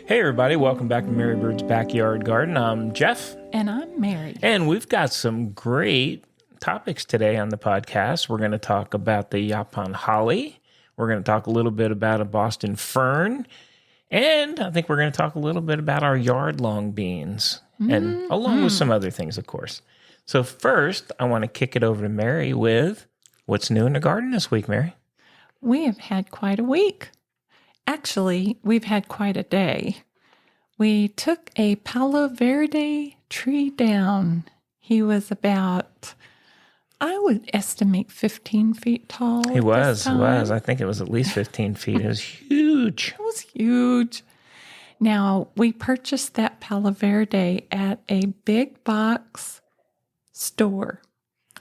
Hey everybody, welcome back to Mary Bird's Backyard Garden. I'm Jeff. And I'm Mary. And we've got some great topics today on the podcast. We're going to talk about the Yaupon Holly. We're going to talk a little bit about a Boston Fern. And I think we're going to talk a little bit about our Yardlong Beans. And along with some other things, of course. So first, I want to kick it over to Mary with what's new in the garden this week, Mary. We have had quite a week. Actually, we've had quite a day. We took a Palo Verde tree down. He was about, I would estimate 15 feet tall. He was. I think it was at least 15 feet. It was huge. It was huge. Now, we purchased that Palo Verde at a big box store,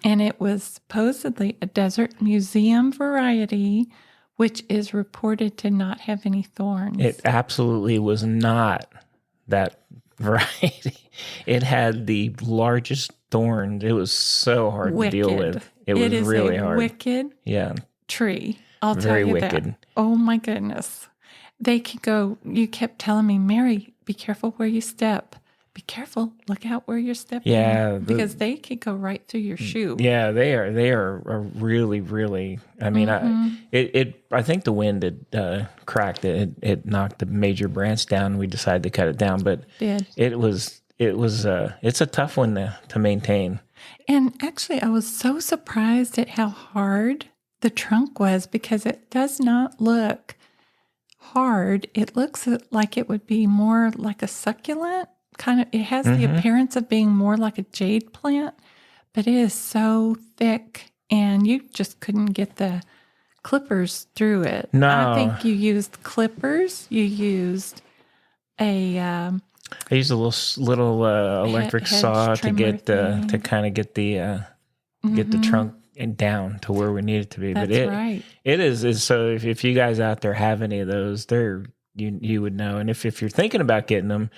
and it was supposedly a desert museum variety, which is reported to not have any thorns. It absolutely was not that variety. It had the largest thorns. It was so hard to deal with. It was really hard. Wicked tree. I'll Very tell you wicked. that. Oh my goodness. They could go, you kept telling me, Mary, be careful where you step. Be careful. Look out where you're stepping. Yeah. Because they could go right through your shoe. Yeah, they are really, really, I mean, I think the wind had cracked it. It knocked the major branch down. We decided to cut it down, but it's a tough one to maintain. And actually, I was so surprised at how hard the trunk was because it does not look hard. It looks like it would be more like a succulent. It has the appearance of being more like a jade plant, but it is so thick, and you just couldn't get the clippers through it. No. I think you used clippers. You used I used a little electric saw to get to kind of get the trunk down to where we need it to be. That's but right. It is so. If you guys out there have any of those, you would know. And if you're thinking about getting them,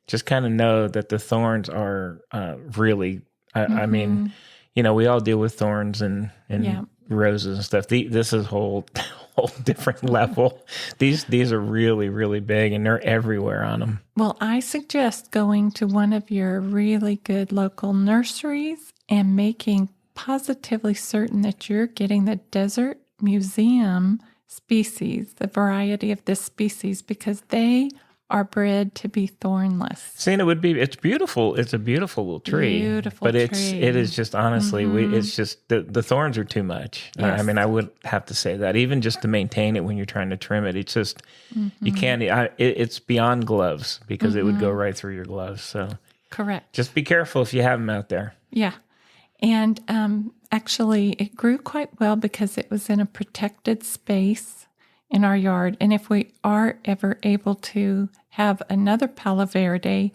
just kind of know that the thorns are really. I mean, we all deal with thorns and roses and stuff. This is whole different level. These are really, really big, and they're everywhere on them. Well, I suggest going to one of your really good local nurseries and making positively certain that you're getting the desert museum species, the variety of this species, because they are bred to be thornless. See, it's beautiful. It's a beautiful little tree. But it is just, honestly, it's just, the thorns are too much. Yes. I mean, I would have to say that. Even just to maintain it when you're trying to trim it, it's just, you can't, it's beyond gloves because it would go right through your gloves. So correct. Just be careful if you have them out there. Yeah. And actually, it grew quite well because it was in a protected space in our yard. And if we are ever able to have another Palo Verde,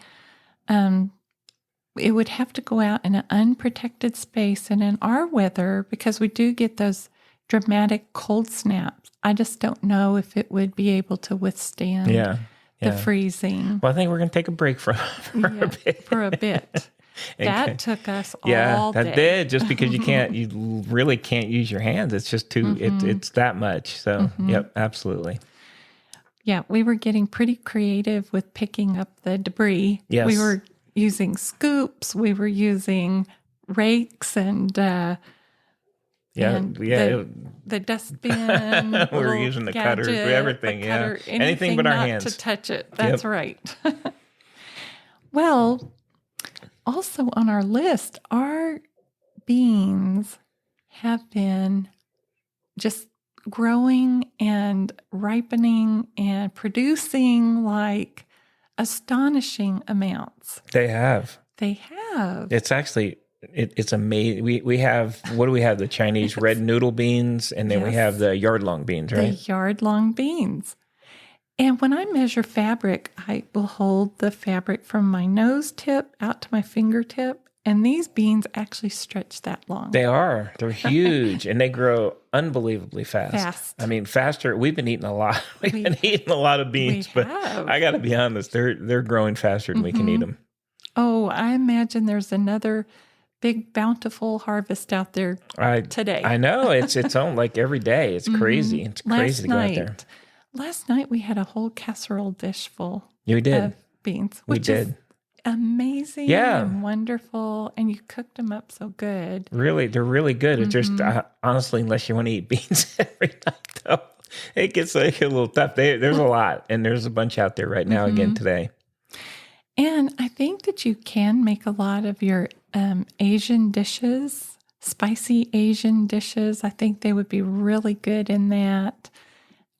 it would have to go out in an unprotected space. And in our weather, because we do get those dramatic cold snaps, I just don't know if it would be able to withstand the freezing. Well, I think we're going to take a break for a bit. That took us all day. That did, just because you really can't use your hands. It's just too, it's that much. So, yep, absolutely. Yeah, we were getting pretty creative with picking up the debris. Yes. We were using scoops. We were using rakes and the dustbin. We were using the cutters, everything, anything but our hands. To touch it. That's right. Well, also on our list, our beans have been just growing and ripening and producing like astonishing amounts. They have. It's actually, it's amazing. We have, what do we have? The Chinese red noodle beans, and then we have the Yardlong beans, right? The Yardlong beans. And when I measure fabric, I will hold the fabric from my nose tip out to my fingertip. And these beans actually stretch that long. They are. They're huge, and they grow unbelievably fast. I mean, faster. We've been eating a lot. We've been eating a lot of beans, but I got to be honest, they're growing faster than we can eat them. Oh, I imagine there's another big bountiful harvest out there today. I know. It's on like every day. It's crazy. It's crazy to go out there. last night we had a whole casserole dish full We did. of beans, We which is did. amazing Yeah. and wonderful. And you cooked them up so good. Really, they're really good. It's just, honestly, unless you want to eat beans every night, though, it gets like a little tough. There's a lot, and there's a bunch out there right now again today. And I think that you can make a lot of your Asian dishes, spicy Asian dishes. I think they would be really good in that.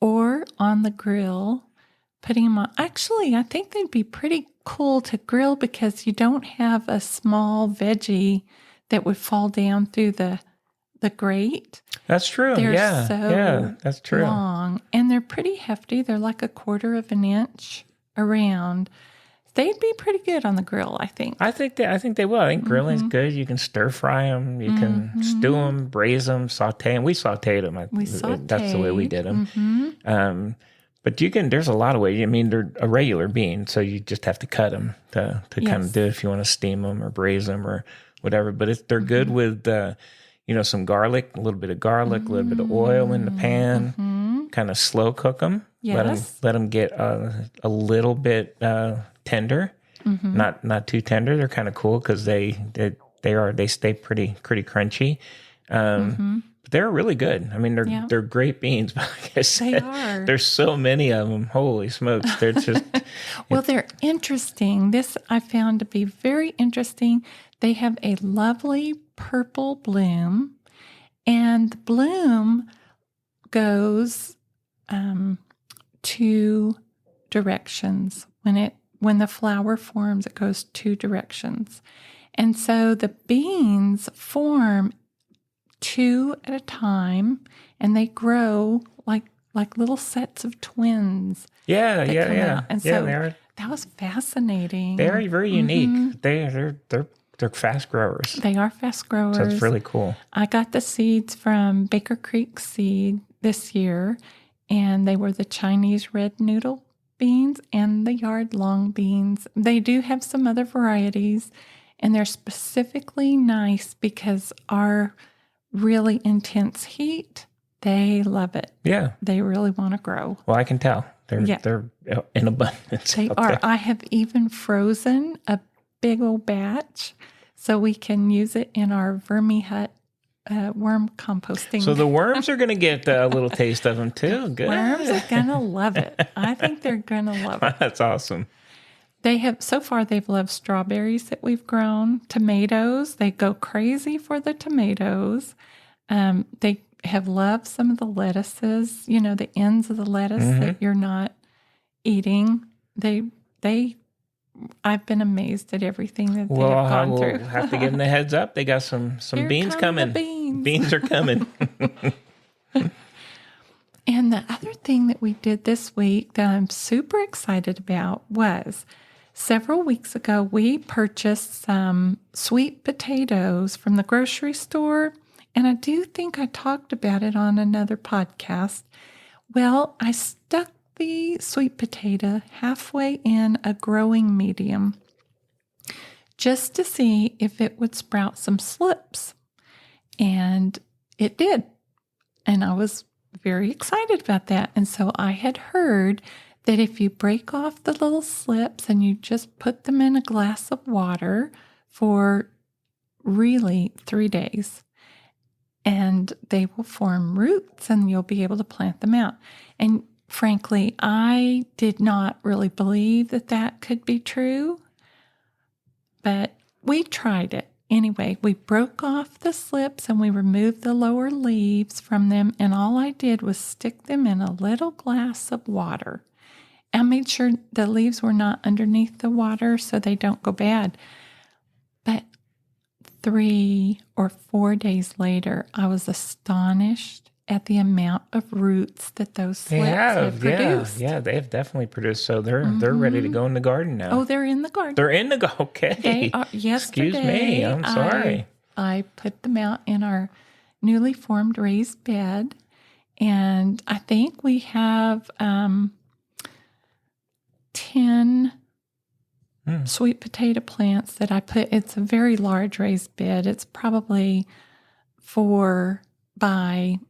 Or on the grill, putting them on. Actually, I think they'd be pretty cool to grill because you don't have a small veggie that would fall down through the grate. That's true. They're Yeah, that's true. long, and they're pretty hefty. They're like 1/4 of an inch around. They'd be pretty good on the grill, I think. I think they will. I think grilling's good. You can stir fry them. You can stew them, braise them, saute them. We sauteed them. That's the way we did them. But you can. There's a lot of ways. I mean, they're a regular bean, so you just have to cut them to kind of do it if you want to steam them or braise them or whatever. But they're good with some garlic, a little bit of garlic, a little bit of oil in the pan. Kind of slow cook them. Yes. Let them get a little bit tender, not too tender. They're kind of cool because they stay pretty crunchy. But they're really good. I mean, they're great beans. But like I said, there's so many of them. Holy smokes! They're just well, they're interesting. This I found to be very interesting. They have a lovely purple bloom, and the bloom goes 2 directions. When the flower forms, it goes 2 directions. And so the beans form 2 at a time, and they grow like little sets of twins. Yeah. And so that was fascinating. They are very unique. They're fast growers. They are fast growers. So it's really cool. I got the seeds from Baker Creek Seed this year, and they were the Chinese red noodle beans and the Yardlong beans. They do have some other varieties, and they're specifically nice because our really intense heat, they love it. Yeah. They really want to grow. Well, I can tell. They're in abundance. They are. There. I have even frozen a big old batch so we can use it in our Vermi-Hut worm composting. So the worms are going to get a little taste of them too. Good. Worms are going to love it. I think they're going to love it. That's awesome. So far they've loved strawberries that we've grown, tomatoes. They go crazy for the tomatoes. They have loved some of the lettuces, the ends of the lettuce that you're not eating. I've been amazed at everything that they have gone through. We'll have to give them the heads up. They got some Here beans coming. Beans are coming. And the other thing that we did this week that I'm super excited about was several weeks ago, we purchased some sweet potatoes from the grocery store. And I do think I talked about it on another podcast. Well, I stuck the sweet potato halfway in a growing medium just to see if it would sprout some slips. And it did. And I was very excited about that. And so I had heard that if you break off the little slips and you just put them in a glass of water for really 3 days, and they will form roots and you'll be able to plant them out. And frankly, I did not really believe that could be true, but we tried it. Anyway, we broke off the slips and we removed the lower leaves from them, and all I did was stick them in a little glass of water. I made sure the leaves were not underneath the water so they don't go bad. But 3 or 4 days later, I was astonished at the amount of roots that those slips have produced. Yeah, they have definitely produced. So they're ready to go in the garden now. Oh, they're in the garden. They're in the garden. Okay. They are, yesterday, excuse me. I'm sorry. I put them out in our newly formed raised bed, and I think we have 10 sweet potato plants that I put. It's a very large raised bed. It's probably 4 by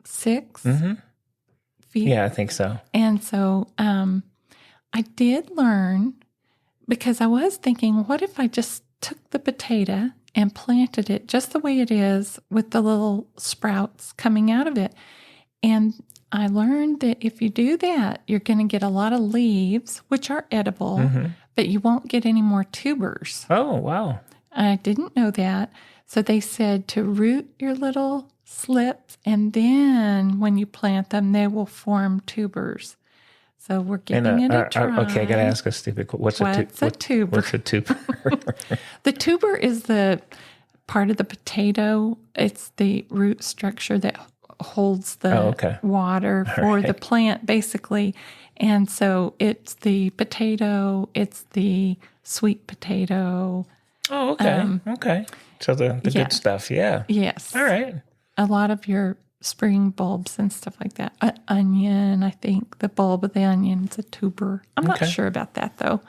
6 feet. Yeah, I think so. And so I did learn, because I was thinking, what if I just took the potato and planted it just the way it is with the little sprouts coming out of it? And I learned that if you do that, you're going to get a lot of leaves, which are edible, but you won't get any more tubers. Oh, wow. I didn't know that. So they said to root your little slips, and then when you plant them, they will form tubers. So we're giving it a try. Okay, I got to ask a stupid question. What's a tuber? What's a tuber? The tuber is the part of the potato. It's the root structure that holds the water for the plant, basically. And so it's the potato, it's the sweet potato. Oh, okay. Okay. So the good stuff, yeah. Yes. All right. A lot of your spring bulbs and stuff like that. Onion, I think the bulb of the onion is a tuber. I'm not sure about that, though.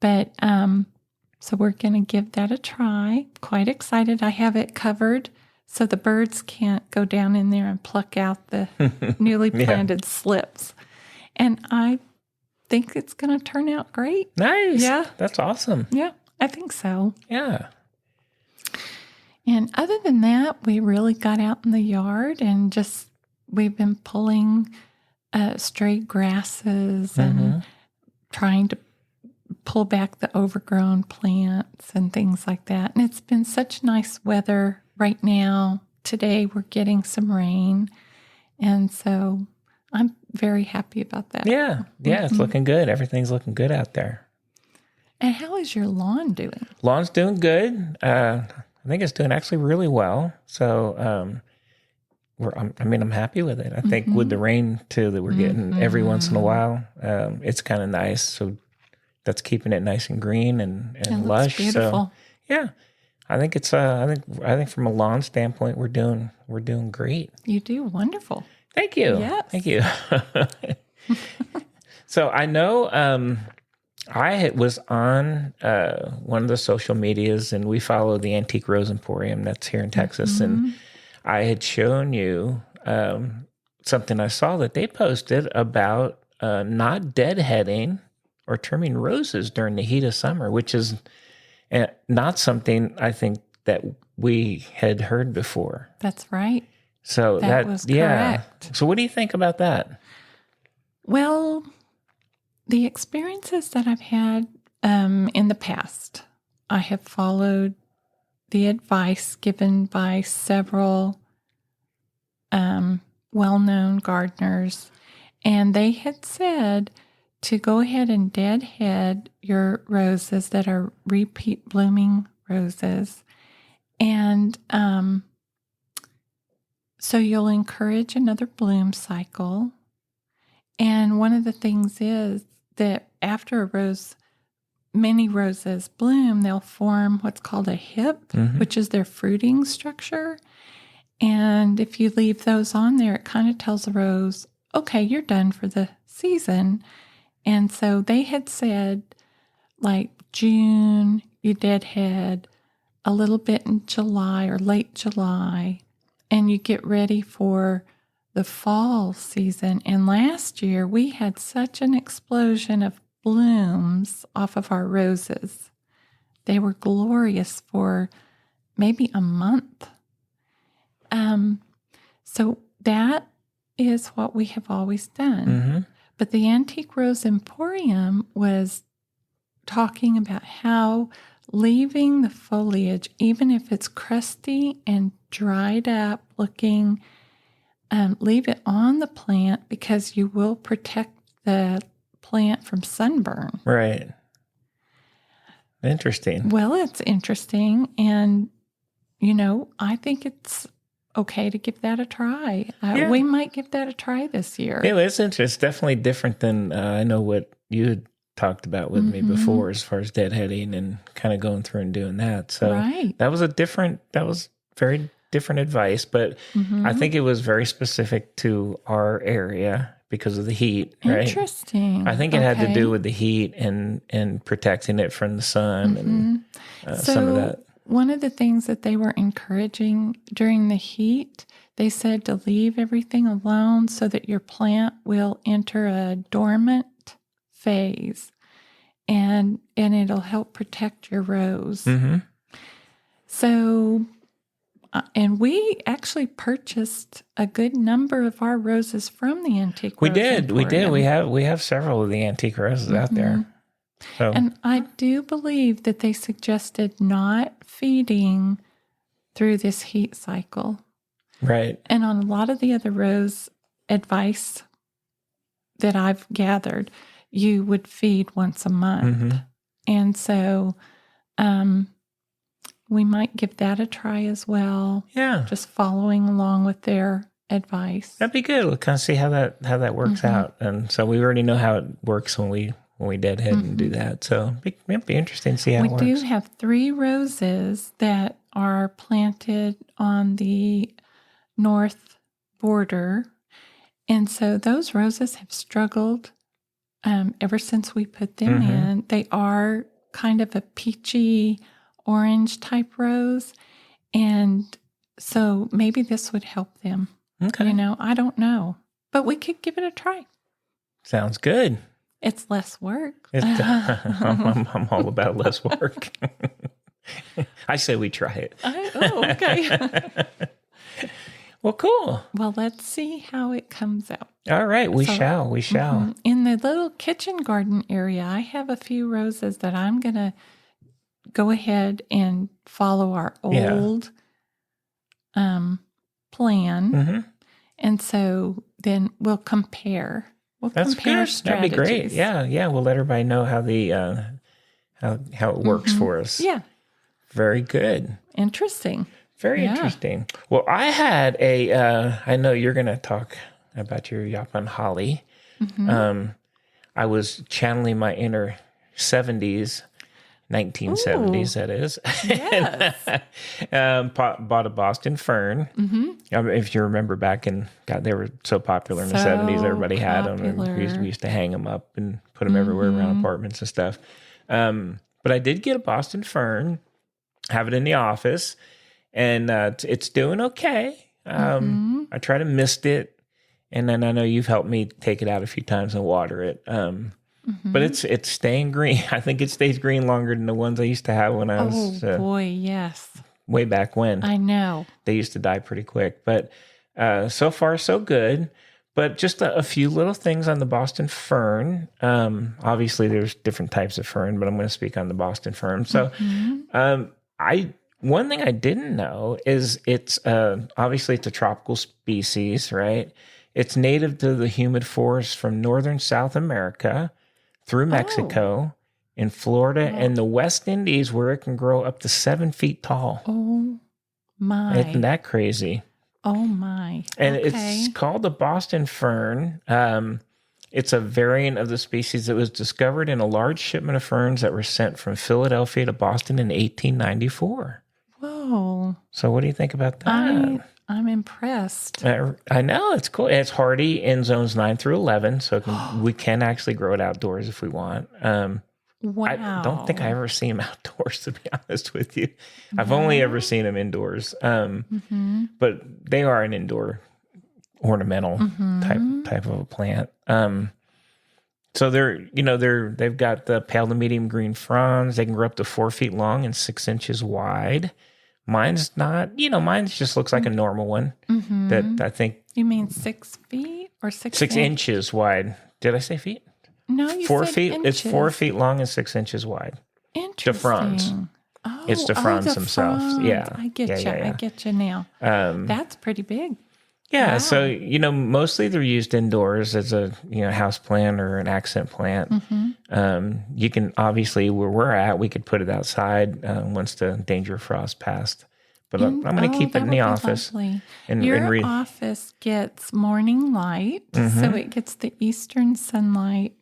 But so we're going to give that a try. Quite excited. I have it covered so the birds can't go down in there and pluck out the newly planted slips. And I think it's going to turn out great. Nice. Yeah. That's awesome. Yeah, I think so. Yeah. And other than that, we really got out in the yard and we've been pulling stray grasses and trying to pull back the overgrown plants and things like that. And it's been such nice weather right now. Today we're getting some rain. And so I'm very happy about that. Yeah. Yeah, it's looking good. Everything's looking good out there. And how is your lawn doing? Lawn's doing good. I think it's doing actually really well. So, I'm happy with it. I think with the rain too that we're getting every once in a while, it's kind of nice. So that's keeping it nice and green and lush. Beautiful. So yeah, I think it's. I think from a lawn standpoint, we're doing great. You do wonderful. Thank you. Yes. Thank you. So I know. I was on one of the social medias, and we follow the Antique Rose Emporium that's here in Texas. And I had shown you something I saw that they posted about not deadheading or trimming roses during the heat of summer, which is not something I think that we had heard before. That's right. So that was correct. So what do you think about that? Well, the experiences that I've had in the past, I have followed the advice given by several well-known gardeners, and they had said to go ahead and deadhead your roses that are repeat blooming roses, and so you'll encourage another bloom cycle. And one of the things is that after many roses bloom, they'll form what's called a hip, which is their fruiting structure. And if you leave those on there, it kind of tells the rose, okay, you're done for the season. And so they had said, like June, you deadhead, a little bit in July or late July, and you get ready for the fall season. And last year we had such an explosion of blooms off of our roses. They were glorious for maybe a month. So that is what we have always done. But the Antique Rose Emporium was talking about how leaving the foliage, even if it's crusty and dried up looking, leave it on the plant because you will protect the plant from sunburn. Right. Interesting. Well, it's interesting. And, I think it's okay to give that a try. We might give that a try this year. Yeah, it's interesting. It's definitely different than I know what you had talked about with me before as far as deadheading and kind of going through and doing that. So that was very different advice, but I think it was very specific to our area because of the heat, right? Interesting. I think it had to do with the heat and protecting it from the sun and some of that. One of the things that they were encouraging during the heat They said to leave everything alone so that your plant will enter a dormant phase, and it'll help protect your rose. Mm-hmm. So, and we actually purchased a good number of our roses from the antique. We Rose did. Emporium. We have several of the antique roses out there. So, And I do believe that they suggested not feeding through this heat cycle. right. And on a lot of the other rose advice that I've gathered, you would feed once a month. Mm-hmm. And so we might give that a try as well, Yeah. just following along with their advice. That'd be good. We'll kind of see how that works out. And so we already know how it works when we deadhead and do that. So it'd be interesting to see how it works. We do have 3 roses that are planted on the north border. And so those roses have struggled ever since we put them in. They are kind of a peachy orange type rose. And so maybe this would help them. Okay. I don't know. But we could give it a try. Sounds good. It's less work. I'm all about less work. I say we try it. Okay. Well, cool. Well, let's see how it comes out. All right. We shall. In the little kitchen garden area, I have a few roses that I'm going to go ahead and follow our old plan. Mm-hmm. And so then we'll compare. That's good. Strategies. That'd be great. Yeah. We'll let everybody know how the how it works for us. Yeah. Very good. Interesting. Very interesting. Well, I had I know you're going to talk about your Yaupon Holly. Mm-hmm. I was channeling my inner 70s, 1970s, that is. Yes. Bought a Boston Fern. Mm-hmm. If you remember back in, God, they were so popular in the 70s. Everybody had them. And we used to hang them up and put them everywhere around apartments and stuff. But I did get a Boston Fern, have it in the office. And it's doing okay. I try to mist it, and then I know you've helped me take it out a few times and water it. But it's staying green. I think it stays green longer than the ones I used to have when I was yes, way back when. I know They used to die pretty quick. But so far so good. But just a few little things on the Boston Fern. Obviously, there's different types of fern, but I'm going to speak on the Boston Fern. So one thing I didn't know is it's obviously it's a tropical species, right? It's native to the humid forests from northern South America through Mexico, in Florida, and the West Indies, where it can grow up to 7 feet tall. Oh my! Isn't that crazy? Oh my! And it's called the Boston Fern. It's a variant of the species that was discovered in a large shipment of ferns that were sent from Philadelphia to Boston in 1894. Whoa. So what do you think about that? I'm impressed. I know, it's cool. It's hardy in zones 9 through 11, so we can actually grow it outdoors if we want. Wow. I don't think I ever see them outdoors, to be honest with you. I've only ever seen them indoors. But they are an indoor ornamental type of a plant. So they've got the pale to medium green fronds. They can grow up to 4 feet long and 6 inches wide. Mine's not, mine just looks like a normal one that I think. You mean 6 feet or 6 inches wide. Did I say feet? No, you 4 said feet. inches. It's 4 feet long and 6 inches wide. Interesting. The fronds. It's the fronds themselves. Fronds. Yeah. I get you. I get you now. That's pretty big. Yeah. Wow. So, mostly they're used indoors as a, house plant or an accent plant. You can obviously, where we're at, we could put it outside once the danger of frost passed. But I'm going to keep it in the office. Your office gets morning light, so it gets the eastern sunlight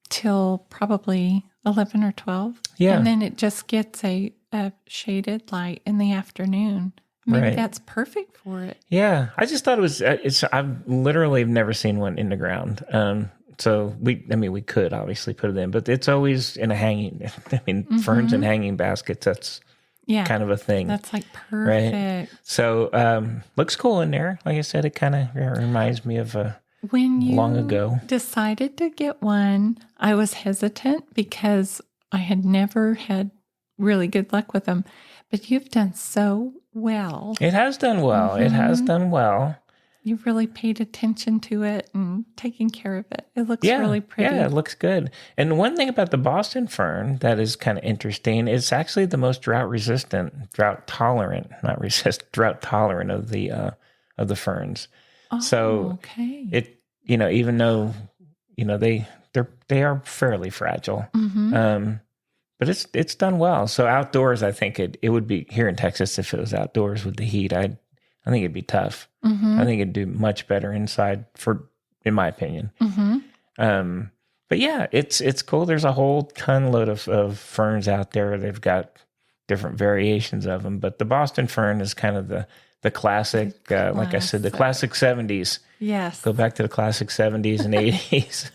till probably 11 or 12. Yeah. And then it just gets a shaded light in the afternoon. Maybe that's perfect for it. Yeah. I just thought it was, I've literally never seen one in the ground. So we could obviously put it in, but it's always in a hanging, ferns and hanging baskets. Yeah. kind of a thing. That's like right? perfect. So looks cool in there. Like I said, it kind of reminds me of When you long ago. decided to get one, I was hesitant because I had never had really good luck with them. But you've done so well. It has done well. It has done well. You've really paid attention to it and taken care of it. It looks really pretty. Yeah, it looks good. And one thing about the Boston fern that is kind of interesting, it's actually the most drought tolerant of the ferns. Oh, So okay. it, even though, they are fairly fragile. But it's done well. So outdoors, I think it would be here in Texas if it was outdoors with the heat. I think it'd be tough. I think it'd do much better inside, in my opinion. But yeah, it's cool. There's a whole ton load of ferns out there. They've got different variations of them, but the Boston fern is kind of the classic. Like I said, the classic 70s. Yes. Go back to the classic 70s and 80s.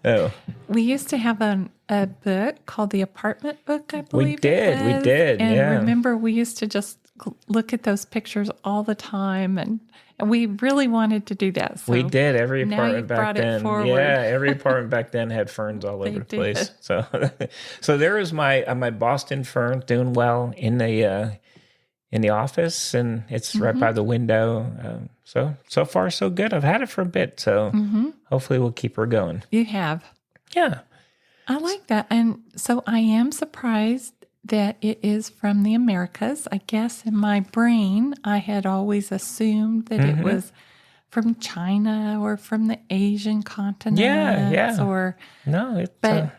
Oh. We used to have a book called the Apartment Book, I believe. We did. And yeah. remember, we used to just look at those pictures all the time, and we really wanted to do that. So we did. Every now apartment you've back brought it then. forward. Yeah, every apartment back then had ferns all over the place. So there is my Boston fern doing well in the office, and it's right by the window. So far so good. I've had it for a bit, so hopefully we'll keep her going. You have. Yeah. I like that. And so I am surprised that it is from the Americas. I guess in my brain, I had always assumed that it was from China or from the Asian continent. Yeah. But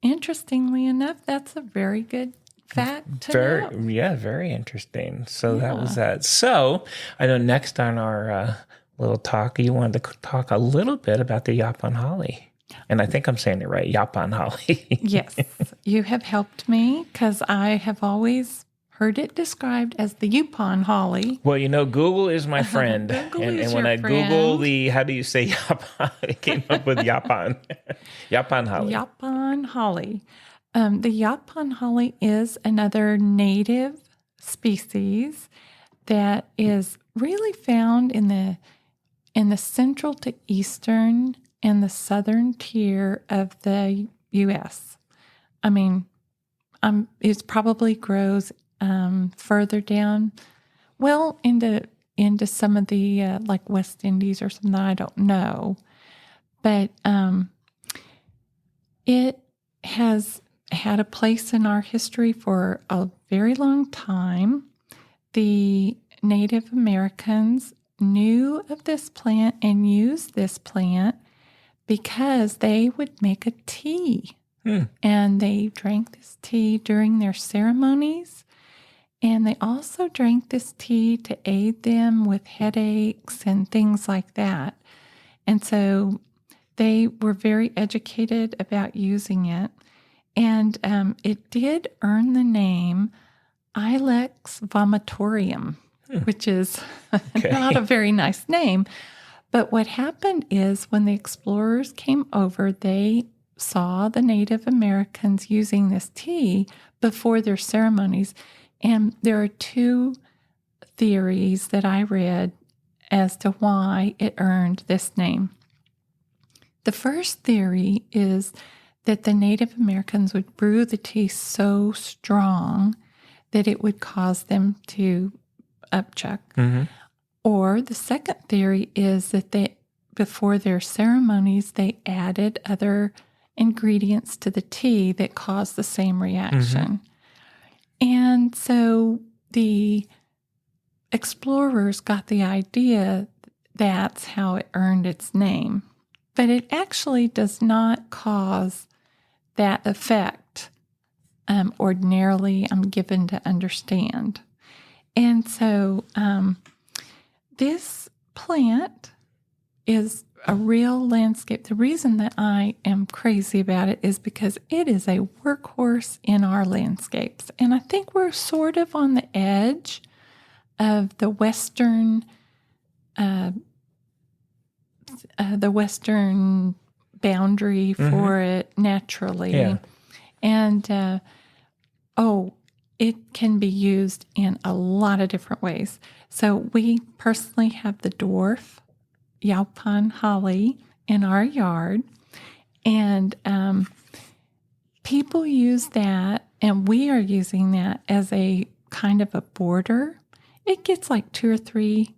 interestingly enough, that's a very good fact to know. Yeah, very interesting. So that was that. So I know next on our little talk, you wanted to talk a little bit about the Yaupon Holly. And I think I'm saying it right, Yaupon Holly. Yes, you have helped me because I have always heard it described as the Yaupon Holly. Well, Google is my friend. Google and is when your I friend. Google how do you say Yaupon, it came up with Yaupon. Yaupon Holly. Yaupon Holly. The Yaupon Holly is another native species that is really found in the central to eastern and the southern tier of the U.S. I mean, it probably grows further down, well, into some of the like West Indies or something. I don't know, but it has had a place in our history for a very long time. The Native Americans knew of this plant and used this plant because they would make a tea. And they drank this tea during their ceremonies. And they also drank this tea to aid them with headaches and things like that. And so they were very educated about using it. And it did earn the name Ilex vomitorium, which is not a very nice name. But what happened is when the explorers came over, they saw the Native Americans using this tea before their ceremonies. And there are two theories that I read as to why it earned this name. The first theory is that the Native Americans would brew the tea so strong that it would cause them to upchuck. Or the second theory is that before their ceremonies, they added other ingredients to the tea that caused the same reaction. And so the explorers got the idea that's how it earned its name. But it actually does not cause that effect ordinarily, I'm given to understand. And so this plant is a real landscape. The reason that I am crazy about it is because it is a workhorse in our landscapes. And I think we're sort of on the edge of the western boundary for it naturally. Yeah. And it can be used in a lot of different ways. So we personally have the dwarf Yaupon Holly in our yard, and people use that, and we are using that as a kind of a border. It gets like 2 or 3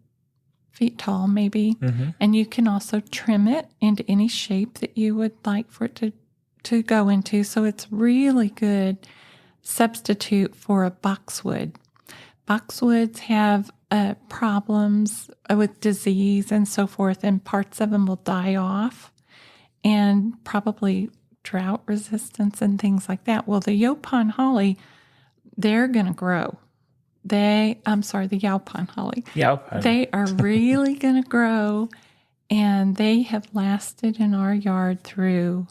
feet tall, maybe, and you can also trim it into any shape that you would like for it to go into. So it's really good substitute for a boxwood. Boxwoods have problems with disease and so forth, and parts of them will die off, and probably drought resistance and things like that. Well, the Yaupon Holly, they're going to grow. The Yaupon Holly. Yaupon. They are really going to grow, and they have lasted in our yard through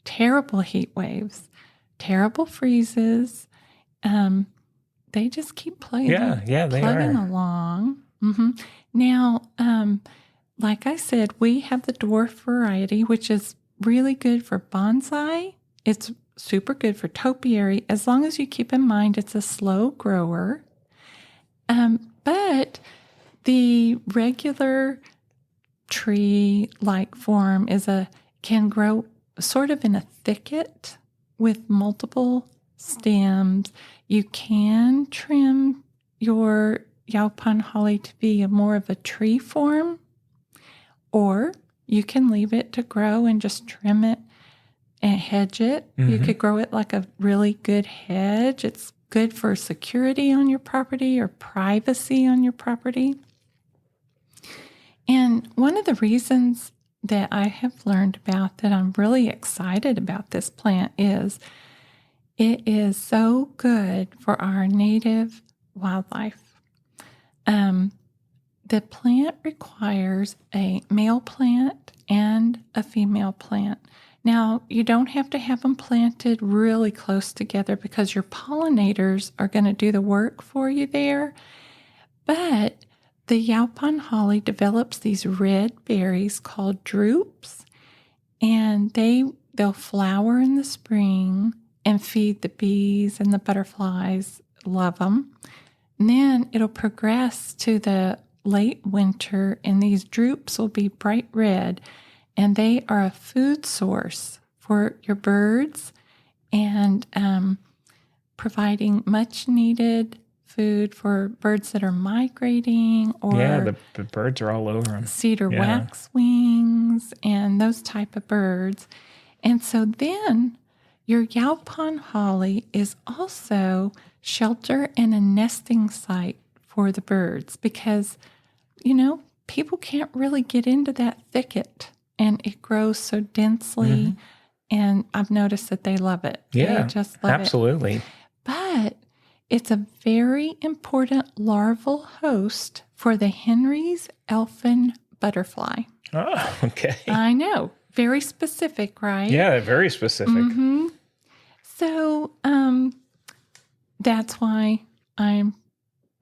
terrible heat waves, terrible freezes. They just keep plugging along. Now, like I said, we have the dwarf variety, which is really good for bonsai. It's super good for topiary, as long as you keep in mind it's a slow grower. But the regular tree-like form can grow sort of in a thicket with multiple stems. You can trim your Yaupon Holly to be more of a tree form, or you can leave it to grow and just trim it and hedge it. You could grow it like a really good hedge. It's good for security on your property or privacy on your property. And one of the reasons that I have learned about that I'm really excited about this plant is it is so good for our native wildlife. The plant requires a male plant and a female plant. Now, you don't have to have them planted really close together because your pollinators are going to do the work for you there. But the Yaupon Holly develops these red berries called drupes, and they'll flower in the spring and feed the bees and the butterflies. Love them. And then it'll progress to the late winter, and these drupes will be bright red, and they are a food source for your birds and providing much needed food for birds that are migrating, or the birds are all over them. Cedar waxwings and those type of birds. And so then your Yaupon Holly is also shelter and a nesting site for the birds because, people can't really get into that thicket, and it grows so densely, and I've noticed that they love it. Yeah, they just love absolutely. it. But it's a very important larval host for the Henry's elfin butterfly. Oh, okay. I know. Very specific, right? Yeah, very specific. So that's why I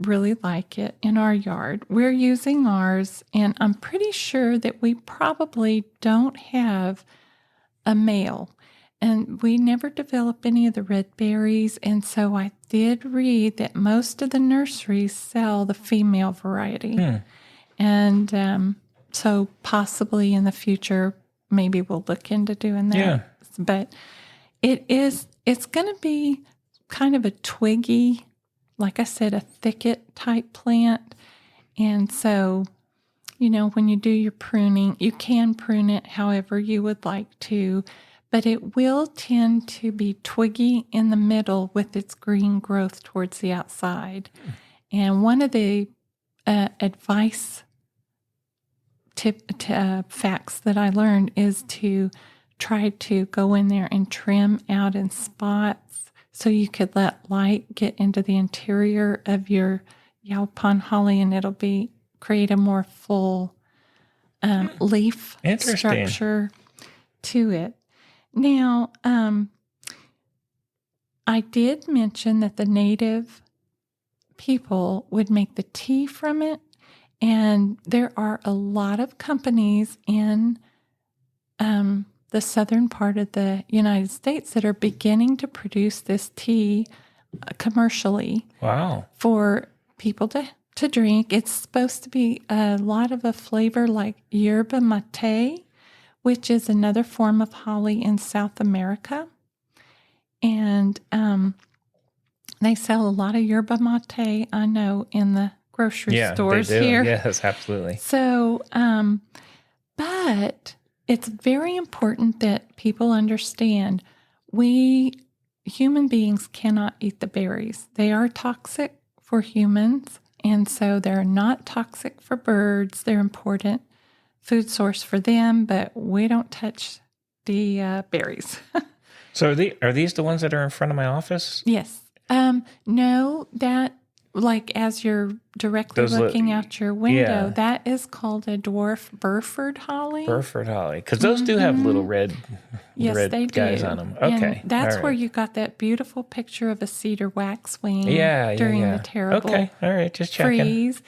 really like it in our yard. We're using ours, and I'm pretty sure that we probably don't have a male. And we never develop any of the red berries, and so I did read that most of the nurseries sell the female variety. And so possibly in the future, maybe we'll look into doing that. Yeah. But it's going to be kind of a twiggy, like I said, a thicket type plant. And so, when you do your pruning, you can prune it however you would like to, but it will tend to be twiggy in the middle with its green growth towards the outside. And one of the advice facts that I learned is to try to go in there and trim out in spots so you could let light get into the interior of your Yaupon Holly, and it'll create a more full leaf structure to it. Now, I did mention that the native people would make the tea from it, and there are a lot of companies in the southern part of the United States that are beginning to produce this tea commercially Wow. for people to drink. It's supposed to be a lot of a flavor like yerba mate, which is another form of holly in South America. And they sell a lot of yerba mate, I know, in the grocery stores they do. here. Yes, absolutely. So, but it's very important that people understand we human beings cannot eat the berries. They are toxic for humans, and so they're not toxic for birds. They're important food source for them, but we don't touch the berries. So are these the ones that are in front of my office? Yes. No, that like as you're directly looking out your window, that is called a dwarf Burford holly. Burford holly, because those do have little red, they guys do. on them. Okay, and that's where you got that beautiful picture of a cedar waxwing. During the terrible just checking. freeze.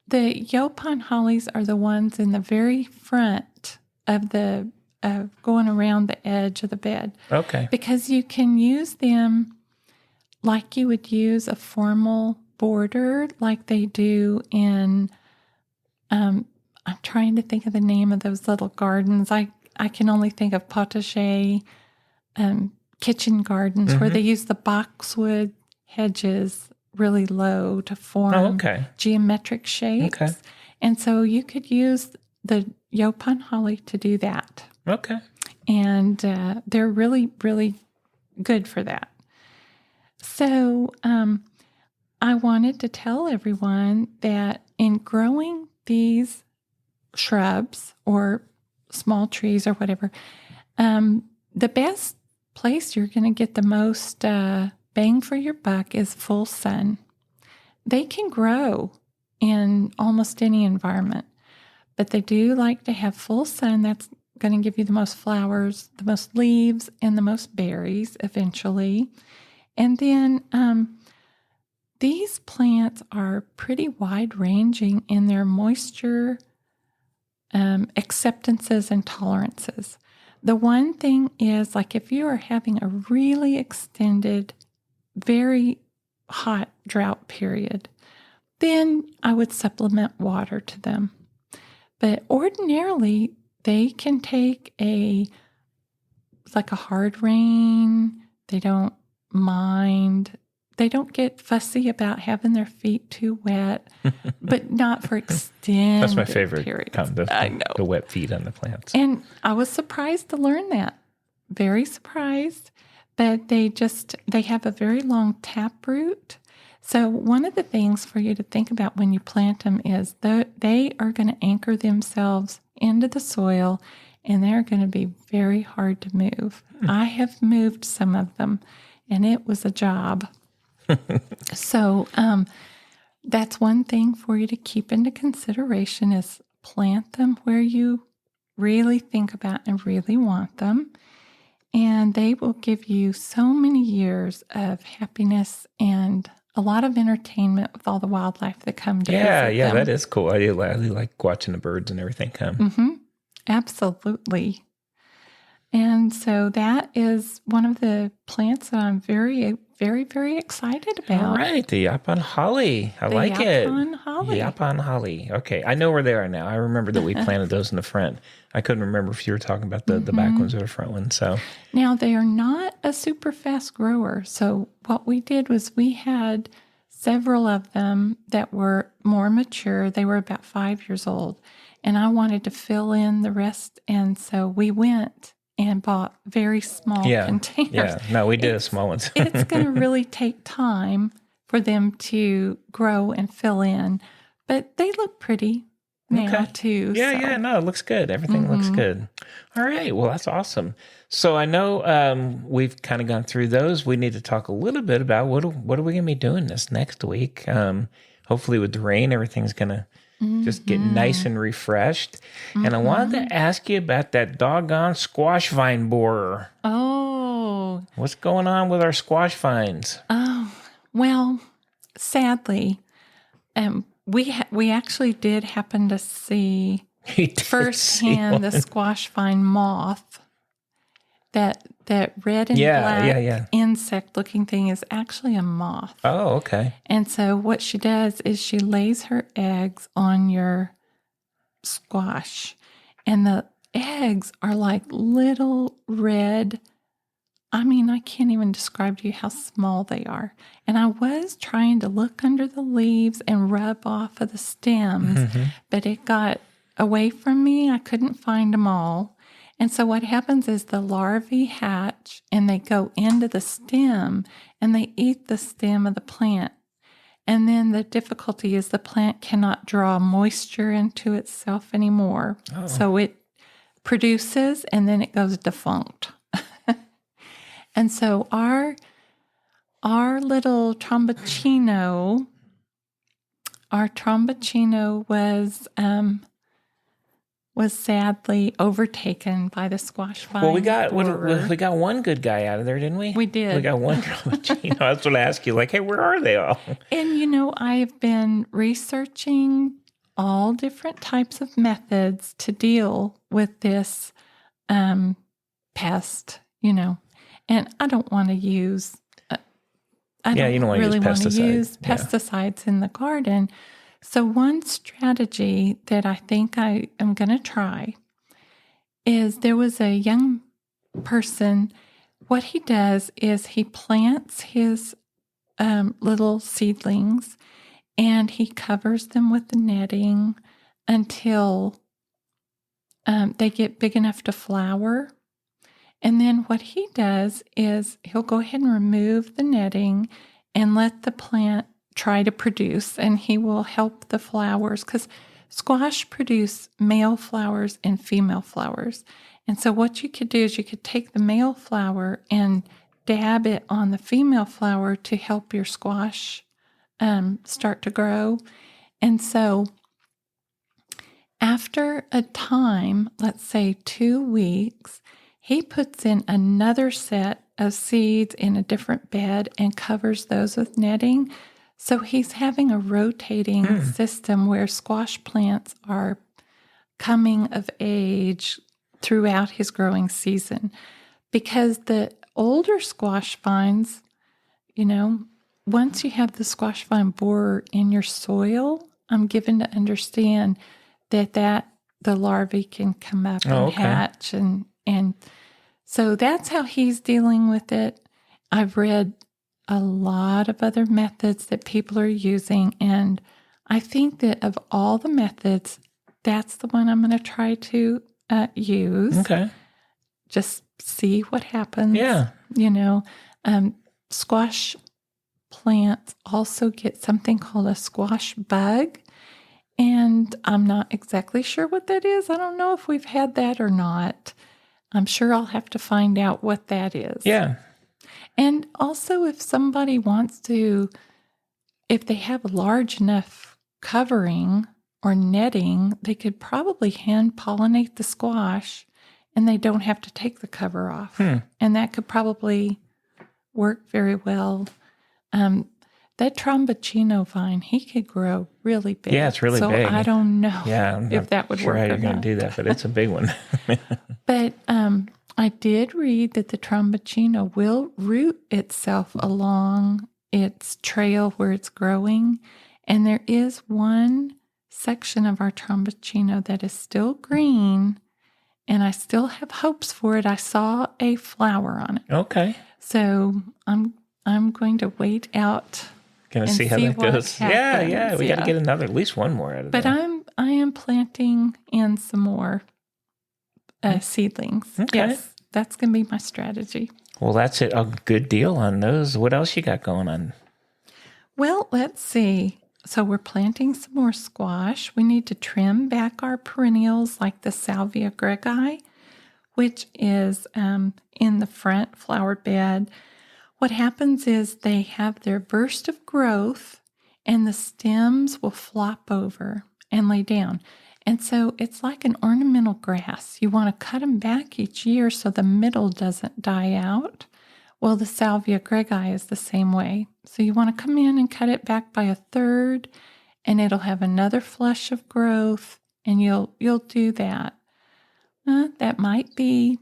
The Yaupon hollies are the ones in the very front of the going around the edge of the bed. Okay, because you can use them like you would use a formal border, like they do in, I'm trying to think of the name of those little gardens. I can only think of potager kitchen gardens where they use the boxwood hedges really low to form geometric shapes. Okay. And so you could use the Yaupon holly to do that. Okay. And they're really, really good for that. So I wanted to tell everyone that in growing these shrubs or small trees or whatever, the best place you're going to get the most bang for your buck is full sun. They can grow in almost any environment, but they do like to have full sun. That's going to give you the most flowers, the most leaves, and the most berries eventually. And then these plants are pretty wide-ranging in their moisture acceptances and tolerances. The one thing is, like if you are having a really extended, very hot drought period, then I would supplement water to them. But ordinarily, they can take a hard rain. They don't mind. They don't get fussy about having their feet too wet, but not for extended That's my favorite periods. kind of I know. the wet feet on the plants. And I was surprised to learn that. Very surprised. But they have a very long taproot. So one of the things for you to think about when you plant them is that they are going to anchor themselves into the soil, and they're going to be very hard to move. I have moved some of them, and it was a job. So that's one thing for you to keep into consideration is plant them where you really think about and really want them. And they will give you so many years of happiness and a lot of entertainment with all the wildlife that come to visit them. That is cool. I do like watching the birds and everything come. Mm-hmm. Absolutely. And so that is one of the plants that I'm very, very, very excited about. All right, the Yaupon Holly. I like it. Yaupon Holly. Yaupon Holly. Okay, I know where they are now. I remember that we planted those in the front. I couldn't remember if you were talking about the back ones or the front ones. So now they are not a super fast grower. So what we did was we had several of them that were more mature. They were about 5 years old, and I wanted to fill in the rest. And so we went and bought very small containers. Yeah, no, we did small ones. It's going to really take time for them to grow and fill in, but they look pretty now too. Yeah, no, it looks good. Everything looks good. All right, well, that's awesome. So I know we've kind of gone through those. We need to talk a little bit about what are we going to be doing this next week. Hopefully with the rain, everything's going to just get nice and refreshed. And I wanted to ask you about that doggone squash vine borer. Oh. What's going on with our squash vines? Oh, well, sadly, we actually did happen to see firsthand the squash vine moth, that red and black insect-looking thing is actually a moth. Oh, okay. And so what she does is she lays her eggs on your squash. And the eggs are like little red. I mean, I can't even describe to you how small they are. And I was trying to look under the leaves and rub off of the stems, but it got away from me. I couldn't find them all. And so what happens is the larvae hatch and they go into the stem and they eat the stem of the plant. And then the difficulty is the plant cannot draw moisture into itself anymore. Oh. So it produces and then it goes defunct. And so our little tromboncino was sadly overtaken by the squash vine. Well, we got one good guy out of there, didn't we? We did. We got one tromboncino. That's what I asked you. Like, hey, where are they all? And I've been researching all different types of methods to deal with this pest. And I don't want to use. I don't really want to use pesticides in the garden. So one strategy that I think I am going to try is there was a young person. What he does is he plants his little seedlings and he covers them with the netting until they get big enough to flower. And then what he does is he'll go ahead and remove the netting and let the plant try to produce, and he will help the flowers because squash produce male flowers and female flowers. And so what you could do is you could take the male flower and dab it on the female flower to help your squash start to grow. And so after a time, let's say 2 weeks, he puts in another set of seeds in a different bed and covers those with netting. So he's having a rotating system where squash plants are coming of age throughout his growing season. Because the older squash vines, once you have the squash vine borer in your soil, I'm given to understand that the larvae can come up and hatch and so that's how he's dealing with it. I've read a lot of other methods that people are using, and I think that of all the methods, that's the one I'm going to try to use. Okay. Just see what happens. Yeah. Squash plants also get something called a squash bug, and I'm not exactly sure what that is. I don't know if we've had that or not. I'm sure I'll have to find out what that is. Yeah. And also if somebody wants to, if they have a large enough covering or netting, they could probably hand pollinate the squash and they don't have to take the cover off. And that could probably work very well. That tromboncino vine, he could grow really big. Yeah, it's really big. So I don't know if that would sure work. How you're going to do that, but it's a big one. But I did read that the tromboncino will root itself along its trail where it's growing. And there is one section of our tromboncino that is still green, and I still have hopes for it. I saw a flower on it. Okay. So I'm going to wait out. Going to see how that goes. Happens. Yeah. We got to get at least one more out of that. But I am planting in some more seedlings. Okay. Yes, that's going to be my strategy. Well, that's it. A good deal on those. What else you got going on? Well, let's see. So we're planting some more squash. We need to trim back our perennials like the Salvia gregae, which is in the front flower bed. What happens is they have their burst of growth and the stems will flop over and lay down. And so it's like an ornamental grass. You want to cut them back each year so the middle doesn't die out. Well, the Salvia gregae is the same way. So you want to come in and cut it back by 1/3 and it'll have another flush of growth and you'll do that. That might be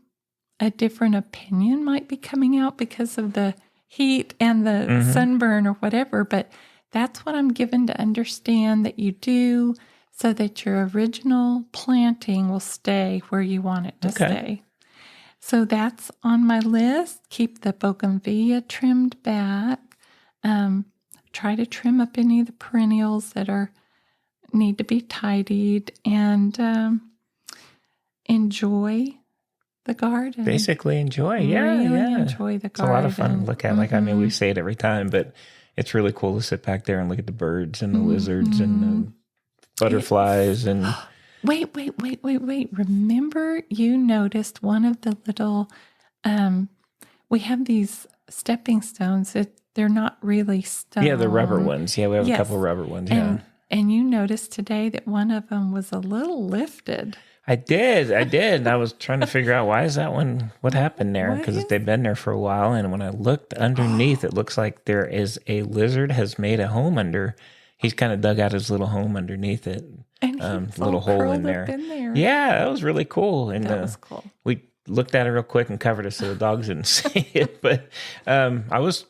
a different opinion might be coming out because of the heat and the sunburn or whatever, but that's what I'm given to understand that you do so that your original planting will stay where you want it to stay. So that's on my list. Keep the bougainvillea trimmed back. Try to trim up any of the perennials that need to be tidied, and enjoy the garden. Basically enjoy. Really enjoy the garden. It's a lot of fun to look at. Like, I mean, we say it every time, but it's really cool to sit back there and look at the birds and the lizards and the butterflies and... Wait. Remember you noticed one of the little, we have these stepping stones that they're not really stone. Yeah, the rubber ones. Yeah, we have a couple of rubber ones. And you noticed today that one of them was a little lifted. I did. I was trying to figure out why is that one, what happened there? Because they've been there for a while. And when I looked underneath, it looks like there is a lizard has made a home he's kind of dug out his little home underneath it. And little hole in there. Yeah, that was really cool. And that was cool. We looked at it real quick and covered it so the dogs didn't see it. But I was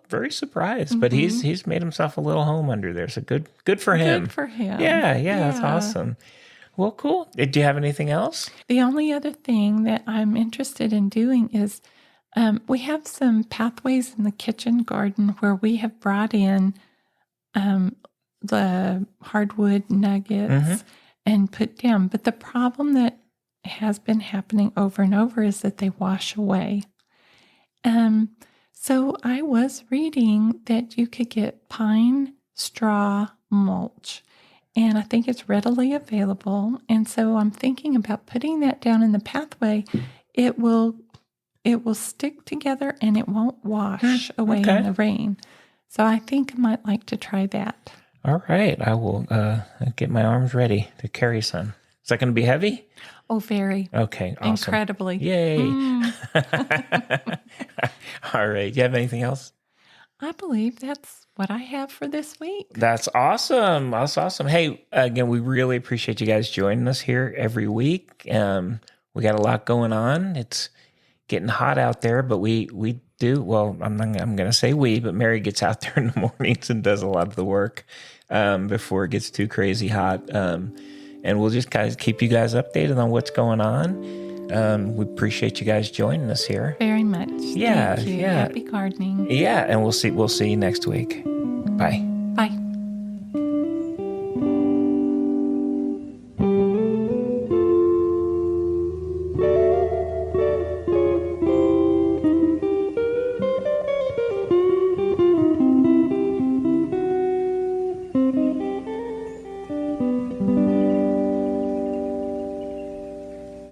very surprised. But he's made himself a little home under there. So good for him. Good for him. Yeah, that's awesome. Well, cool. Do you have anything else? The only other thing that I'm interested in doing is we have some pathways in the kitchen garden where we have brought in the hardwood nuggets and put down. But the problem that has been happening over and over is that they wash away. So I was reading that you could get pine straw mulch, and I think it's readily available. And so I'm thinking about putting that down in the pathway. It will stick together and it won't wash away in the rain. So I think I might like to try that. All right. I will get my arms ready to carry some. Is that going to be heavy? Oh, very. Okay, awesome. Incredibly. Yay. All right. Do you have anything else? I believe that's what I have for this week. That's awesome. That's awesome. Hey, again, we really appreciate you guys joining us here every week. We got a lot going on. It's getting hot out there, but we do, well, I'm going to say but Mary gets out there in the mornings and does a lot of the work before it gets too crazy hot. And we'll just kind of keep you guys updated on what's going on. We appreciate you guys joining us here. Very much. Yeah. Thank you. Yeah. Happy gardening. Yeah. And we'll see you next week. Bye.